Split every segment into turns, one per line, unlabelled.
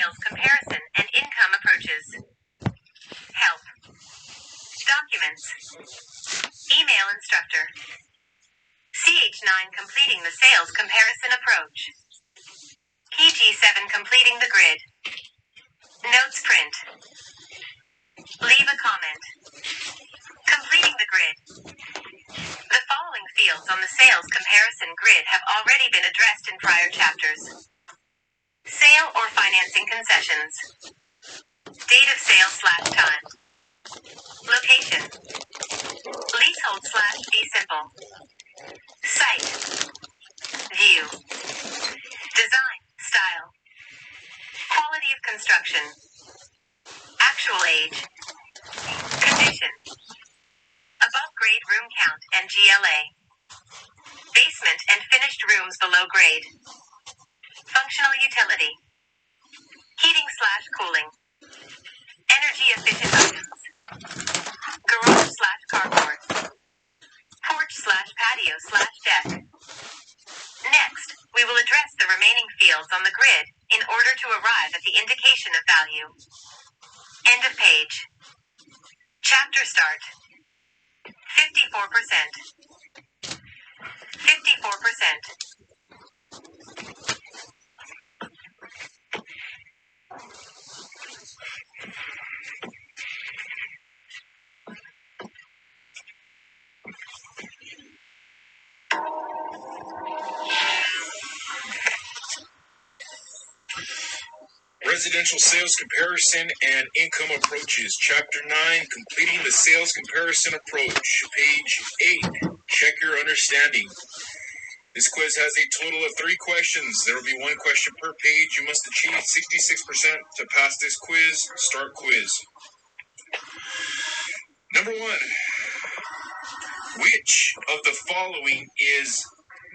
sales comparison and income approaches. Help. Documents. Email instructor. CH9 completing the sales comparison approach. PG7 completing the grid. Notes print. Leave a comment. Completing the grid. The following fields on the sales comparison grid have already been addressed in prior chapters. Sale or financing concessions. Date of sale / time. Location. Leasehold / fee simple. Site. View. Design, style. Quality of construction. Actual age. Condition. Above grade room count and GLA. Basement and finished rooms below grade. Functional utility. Heating / cooling. Energy efficient items. Garage / carport. Porch / patio / deck. Next, we will address the remaining fields on the grid in order to arrive at the indication of value. End of page. Chapter start. 54%. 54%.
Residential sales comparison and income approaches. Chapter 9, completing the sales comparison approach. Page 8, check your understanding. This quiz has a total of 3 questions. There will be 1 question per page. You must achieve 66% to pass this quiz. Start quiz. Number 1. Which of the following is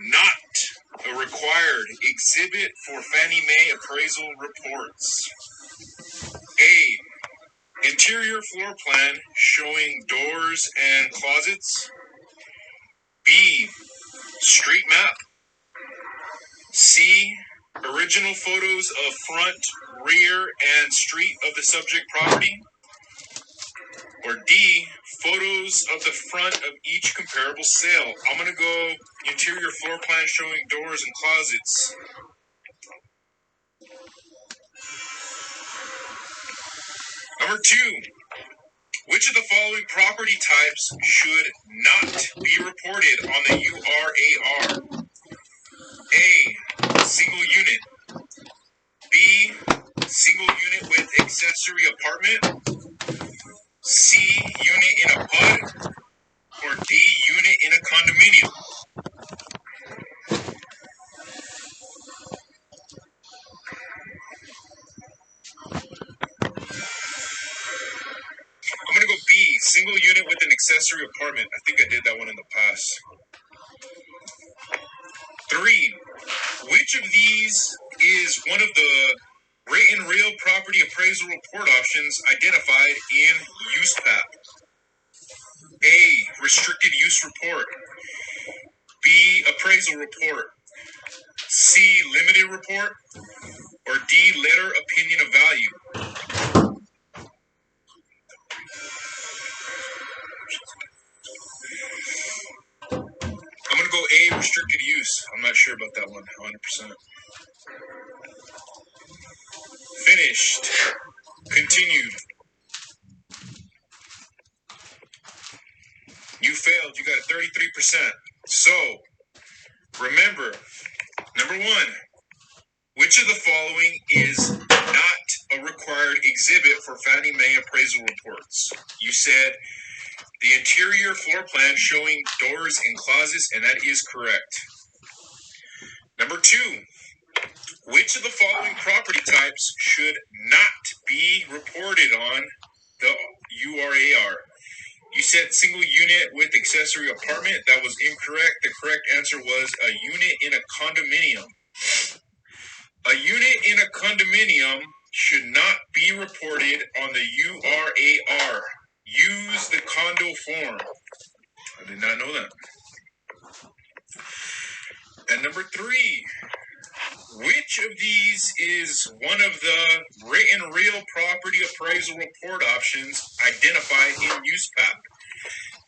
not a required exhibit for Fannie Mae appraisal reports? A. Interior floor plan showing doors and closets. B. Street map. C. Original photos of front, rear, and street of the subject property. Or D. Photos of the front of each comparable sale. I'm going to go interior floor plan showing doors and closets. Number 2. Which of the following property types should not be reported on the URAR? A. Single unit. B. Single unit with accessory apartment. C. Unit in a PUD. Or D. Unit in a condominium. I'm going to go B. Single unit with an accessory apartment. I think I did that one in the past. 3. Which of these is one of the written real property appraisal report options identified in USPAP? A. Restricted use report. B. Appraisal report. C. Limited report. Or D. Letter opinion of value. I'm going to go A. Restricted use. I'm not sure about that one 100%. Finished. Continued. You failed. You got a 33%. So, remember, number 1, which of the following is not a required exhibit for Fannie Mae appraisal reports? You said the interior floor plan showing doors and closets, and that is correct. Number 2, which of the following property types should not be reported on the URAR? You said single unit with accessory apartment. That was incorrect. The correct answer was a unit in a condominium. A unit in a condominium should not be reported on the URAR. Use the condo form. I did not know that. And number 3, Which of these is one of the written real property appraisal report options identified in USPAP?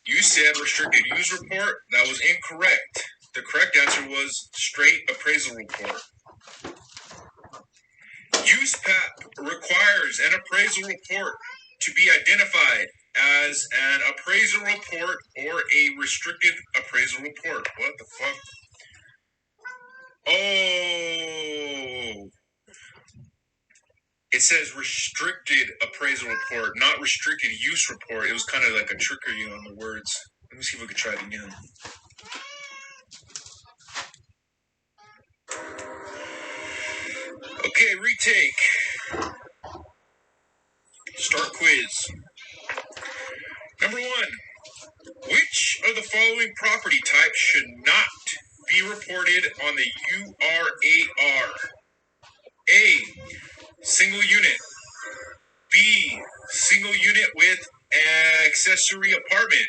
You said restricted use report. That was incorrect. The correct answer was straight appraisal report. USPAP requires an appraisal report to be identified as an appraisal report or a restricted appraisal report. What the fuck? Oh, it says restricted appraisal report, not restricted use report. It was kind of like a trickery on the words. Let me see if we can try it again. Okay, retake. Start quiz. Number 1. Which of the following property types should not be reported on the URAR? A. Single unit. B. Single unit with accessory apartment.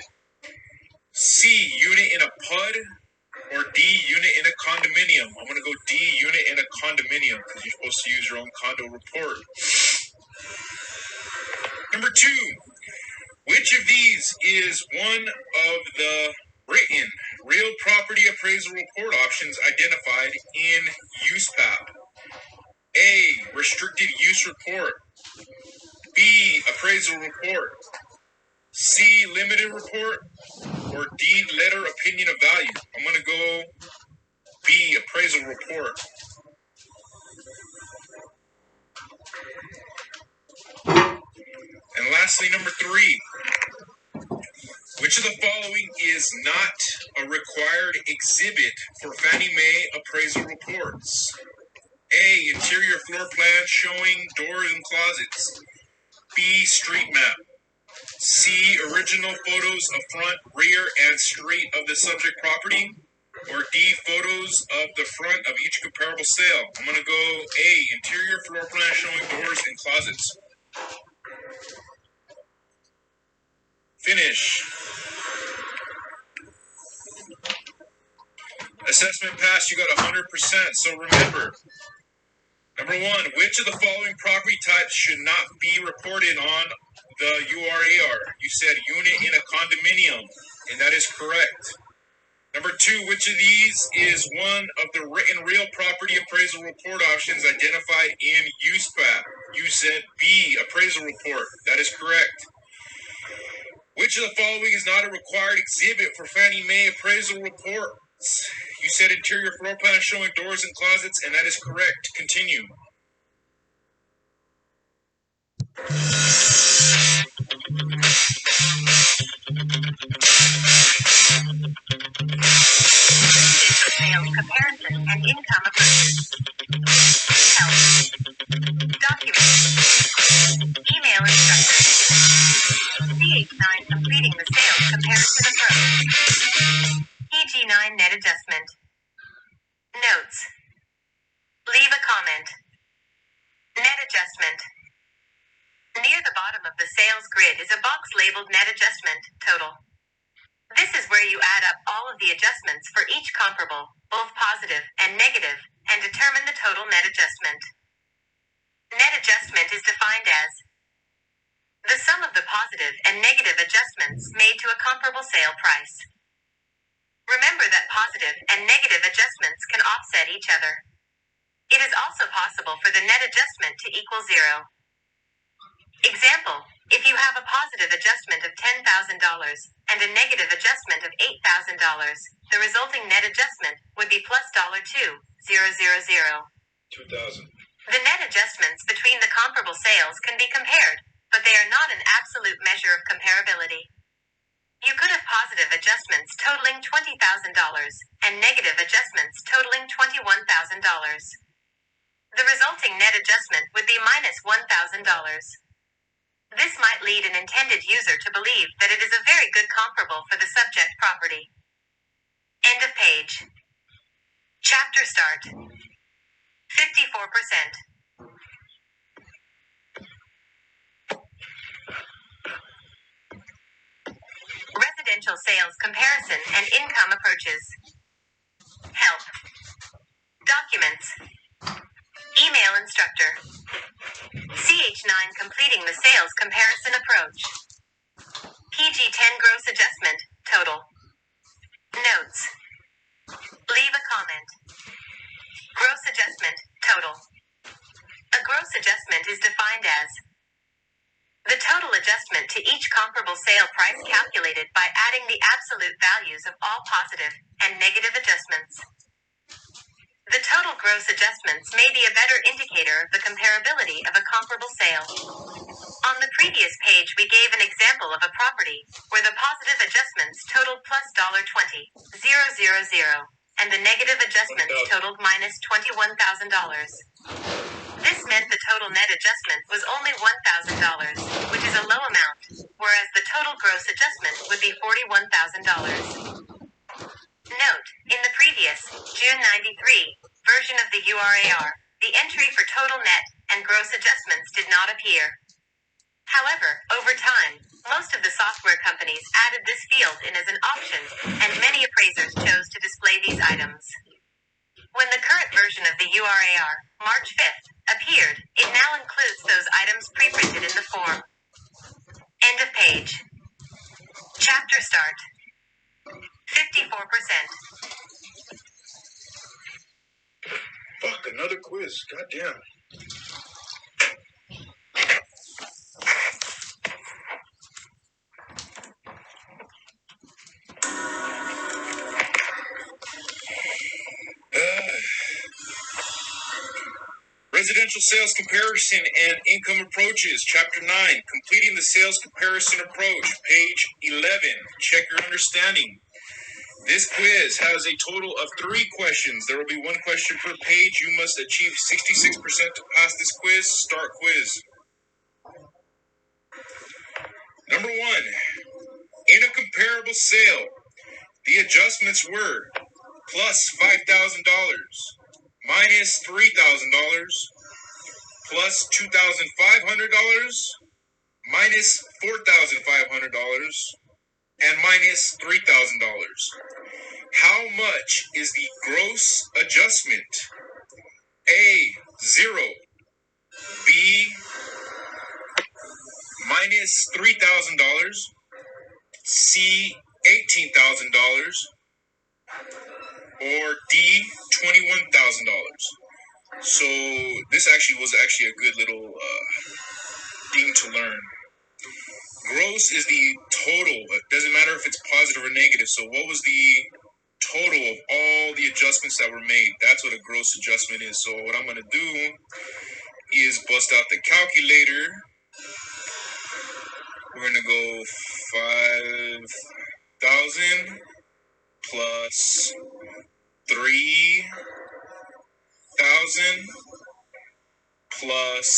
C. Unit in a PUD. Or D. Unit in a condominium. I'm going to go D. Unit in a condominium because you're supposed to use your own condo report. Number 2. Which of these is one of the written real property appraisal report options identified in USPAP? A. Restricted use report. B. Appraisal report. C. Limited report. Or D. Letter opinion of value. I'm going to go B. Appraisal report. And lastly, number 3. Which of the following is not a required exhibit for Fannie Mae appraisal reports? A. Interior floor plan showing doors and closets. B. Street map. C. Original photos of front, rear, and street of the subject property. Or D. Photos of the front of each comparable sale. I'm going to go A. Interior floor plan showing doors and closets. Finish. Assessment pass, you got 100%. So remember, number 1, which of the following property types should not be reported on the URAR? You said unit in a condominium, and that is correct. Number 2, which of these is one of the written real property appraisal report options identified in USPAP? You said B, appraisal report. That is correct. Which of the following is not a required exhibit for Fannie Mae appraisal reports? You said interior floor plan showing doors and closets, and that is correct. Continue.
Sales comparison and income approaches. Help. Documents. Email instructions. CH9 completing the sales comparison approach. EG9 net adjustment. Notes. Leave a comment. Net adjustment. Near the bottom of the sales grid is a box labeled net adjustment total. This is where you add up all of the adjustments for each comparable, both positive and negative, and determine the total net adjustment. Net adjustment is defined as the sum of the positive and negative adjustments made to a comparable sale price. Remember that positive and negative adjustments can offset each other. It is also possible for the net adjustment to equal 0. Example, if you have a positive adjustment of $10,000 and a negative adjustment of $8,000, the resulting net adjustment would be plus $2,000.
2,000.
The net adjustments between the comparable sales can be compared, but they are not an absolute measure of comparability. You could have positive adjustments totaling $20,000 and negative adjustments totaling $21,000. The resulting net adjustment would be minus $1,000. This might lead an intended user to believe that it is a very good comparable for the subject property. End of page. Chapter start. 54%. Residential sales comparison and income approaches. Help. Documents. completing the sales comparison approach. PG-10 gross adjustment, total. Notes. Leave a comment. Gross adjustment, total. A gross adjustment is defined as the total adjustment to each comparable sale price calculated by adding the absolute values of all positive and negative adjustments. The total gross adjustments may be a better indicator of the comparability of a comparable sale. On the previous page we gave an example of a property where the positive adjustments totaled plus $20,000 and the negative adjustments totaled minus $21,000. This meant the total net adjustment was only $1,000, which is a low amount, whereas the total gross adjustment would be $41,000. Note, in the previous, June 93, version of the URAR, the entry for total net and gross adjustments did not appear. However, over time, most of the software companies added this field in as an option, and many appraisers chose to display these items. When the current version of the URAR, March 5th, appeared, it now includes those items pre-printed in the form. End of page. Chapter start. 54%.
Fuck, another quiz. Goddamn. Residential sales comparison and income approaches. Chapter 9. Completing the sales comparison approach. Page 11. Check your understanding. This quiz has a total of 3 questions. There will be 1 question per page. You must achieve 66% to pass this quiz. Start quiz. Number 1. In a comparable sale, the adjustments were plus $5,000, minus $3,000, plus $2,500, minus $4,500, and minus $3,000. How much is the gross adjustment? A, 0. B, minus $3,000. C, $18,000. Or D, $21,000. So this was a good little thing to learn. Gross is the total. It doesn't matter if it's positive or negative. So what was the total of all the adjustments that were made? That's what a gross adjustment is. So what I'm going to do is bust out the calculator. We're going to go 5,000 plus 3,000 plus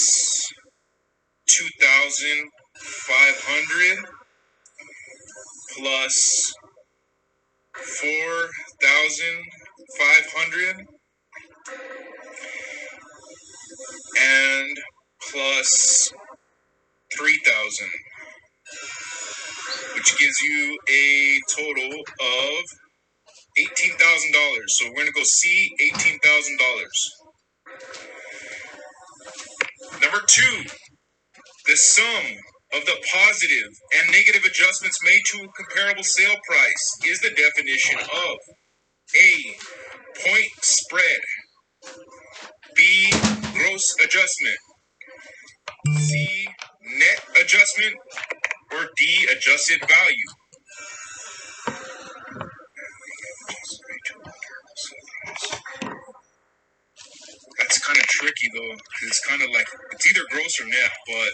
2,500 plus 4,500 and plus 3,000, which gives you a total of $18,000. So we're going to go C, $18,000. Number 2, the sum of the positive and negative adjustments made to a comparable sale price is the definition of A, point spread, B, gross adjustment, C, net adjustment, or D, adjusted value. That's kind of tricky though, because it's kind of like, it's either gross or net, but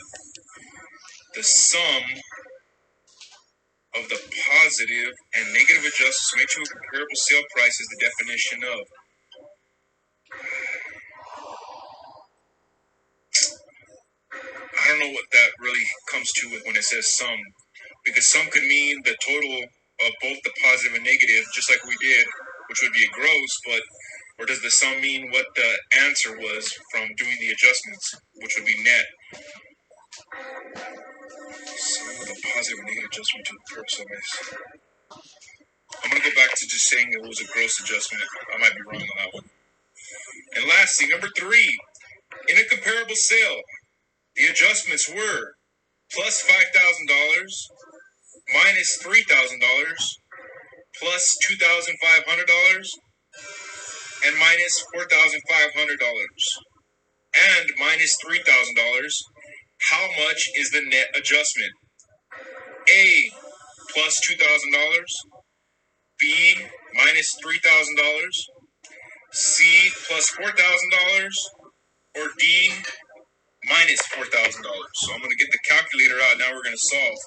the sum of the positive and negative adjustments made to a comparable sale price is the definition of. I don't know what that really comes to when it says sum, because sum could mean the total of both the positive and negative, just like we did, which would be a gross, or does the sum mean what the answer was from doing the adjustments, which would be net? Sum of the positive and negative adjustment to the comparable sale price. I'm going to go back to just saying it was a gross adjustment. I might be wrong on that one. And lastly, number 3, in a comparable sale, The adjustments were plus $5,000, minus $3,000, plus $2,500, and minus $4,500, and minus $3,000. How much is the net adjustment? A, plus $2,000, B, minus $3,000, C, plus $4,000, or D, minus $4,000. So I'm going to get the calculator out. Now we're going to solve.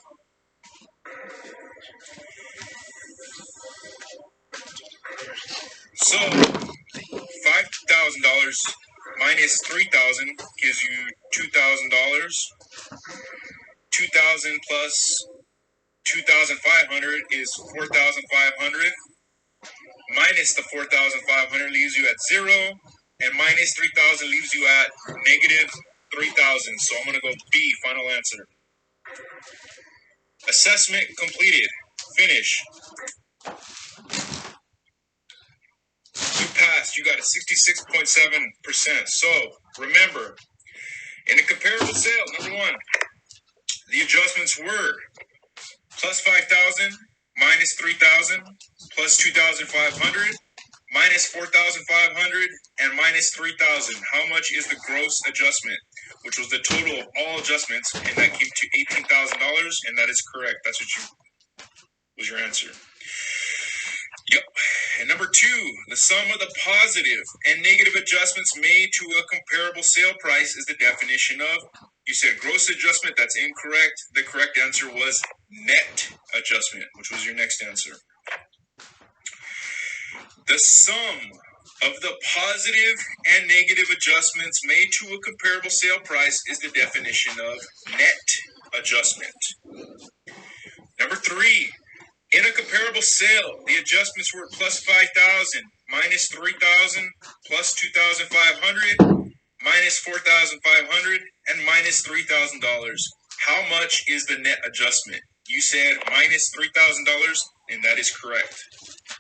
So $5,000 minus $3,000 gives you $2,000. 2,000 plus 2,500 is 4,500. Minus the 4,500 leaves you at 0, and minus 3,000 leaves you at negative 3,000. So I'm going to go B, final answer. Assessment completed. Finish. You passed. You got a 66.7%. So remember, in a comparable sale, number one, the adjustments were plus 5,000, minus 3,000, plus 2,500, minus 4,500, and minus 3,000. How much is the gross adjustment, which was the total of all adjustments, and that came to $18,000, and that is correct. That's what was your answer. Yep. And number two, the sum of the positive and negative adjustments made to a comparable sale price is the definition of, you said gross adjustment. That's incorrect. The correct answer was net adjustment, which was your next answer. The sum of the positive and negative adjustments made to a comparable sale price is the definition of net adjustment. Number three, in a comparable sale, the adjustments were plus 5,000, minus 3,000, plus 2,500, minus 4,500, and minus $3,000. How much is the net adjustment? You said minus $3,000, and that is correct.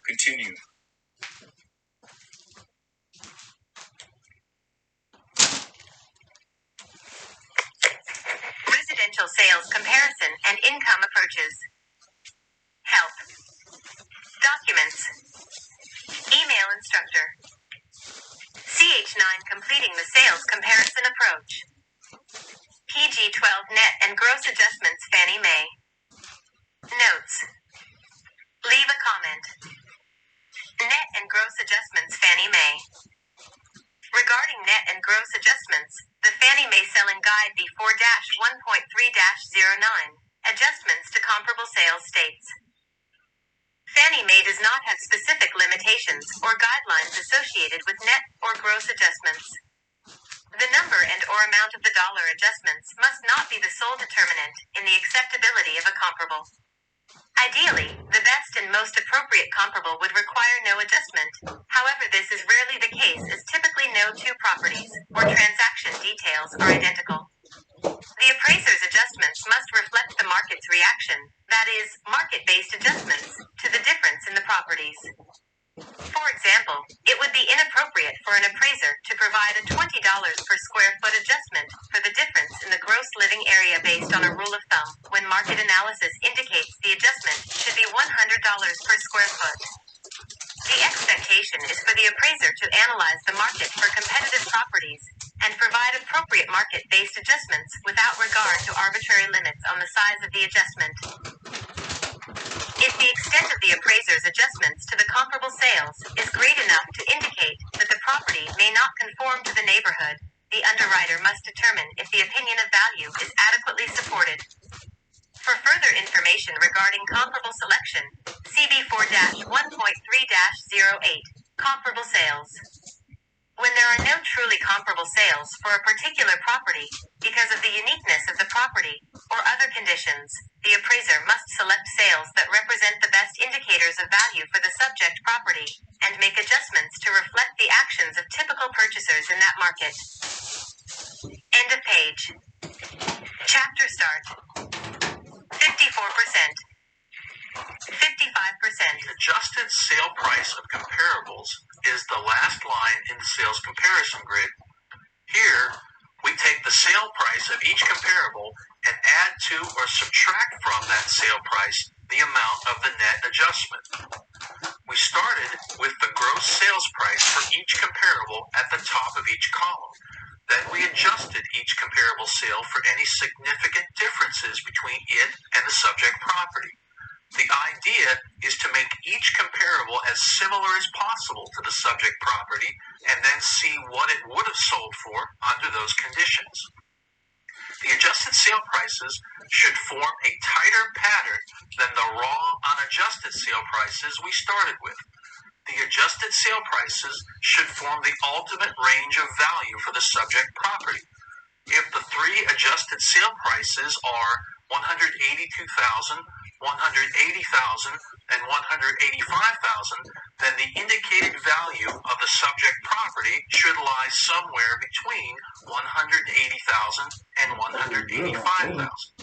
Continue.
Residential sales comparison and income approaches. Help. Documents. Email instructor. CH9 completing the sales comparison approach. PG12 net and gross adjustments Fannie Mae. Notes. Leave a comment. Net and gross adjustments Fannie Mae. Regarding net and gross adjustments, the Fannie Mae Selling Guide V4-1.3-09, Adjustments to Comparable Sales states. Fannie Mae does not have specific limitations or guidelines associated with net or gross adjustments. The number and/or amount of the dollar adjustments must not be the sole determinant in the acceptability of a comparable. Ideally, the best and most appropriate comparable would require no adjustment. However, this is rarely the case, as typically no two properties or transaction details are identical. The appraiser's adjustments must reflect the market's reaction, that is, market-based adjustments, to the difference in the properties. For example, it would be inappropriate for an appraiser to provide a $20 per square foot adjustment for the difference in the gross living area based on a rule of thumb, when market analysis indicates the adjustment should be $100 per square foot. The expectation is for the appraiser to analyze the market for competitive properties and provide appropriate market-based adjustments without regard to arbitrary limits on the size of the adjustment. If the extent of the appraiser's adjustments to the comparable sales is great enough to indicate that the property may not conform to the neighborhood, the underwriter must determine if the opinion of value is adequately supported. For further information regarding comparable selection, CB 4-1.3-08, Comparable Sales. When there are no truly comparable sales for a particular property, because of the uniqueness of the property or other conditions, the appraiser must select sales that represent the best indicators of value for the subject property and make adjustments to reflect the actions of typical purchasers in that market. End of page. Chapter start. 54%. 55%.
Adjusted sale price of comparables is the last line in the sales comparison grid. Here, we take the sale price of each comparable and add to or subtract from that sale price the amount of the net adjustment. We started with the gross sales price for each comparable at the top of each column. Then we adjusted each comparable sale for any significant differences between it and the subject property. The idea is to make each comparable as similar as possible to the subject property and then see what it would have sold for under those conditions. The adjusted sale prices should form a tighter pattern than the raw unadjusted sale prices we started with. The adjusted sale prices should form the ultimate range of value for the subject property. If the three adjusted sale prices are $182,000, $180,000, and $185,000, then the indicated value of the subject property should lie somewhere between $180,000 and $185,000.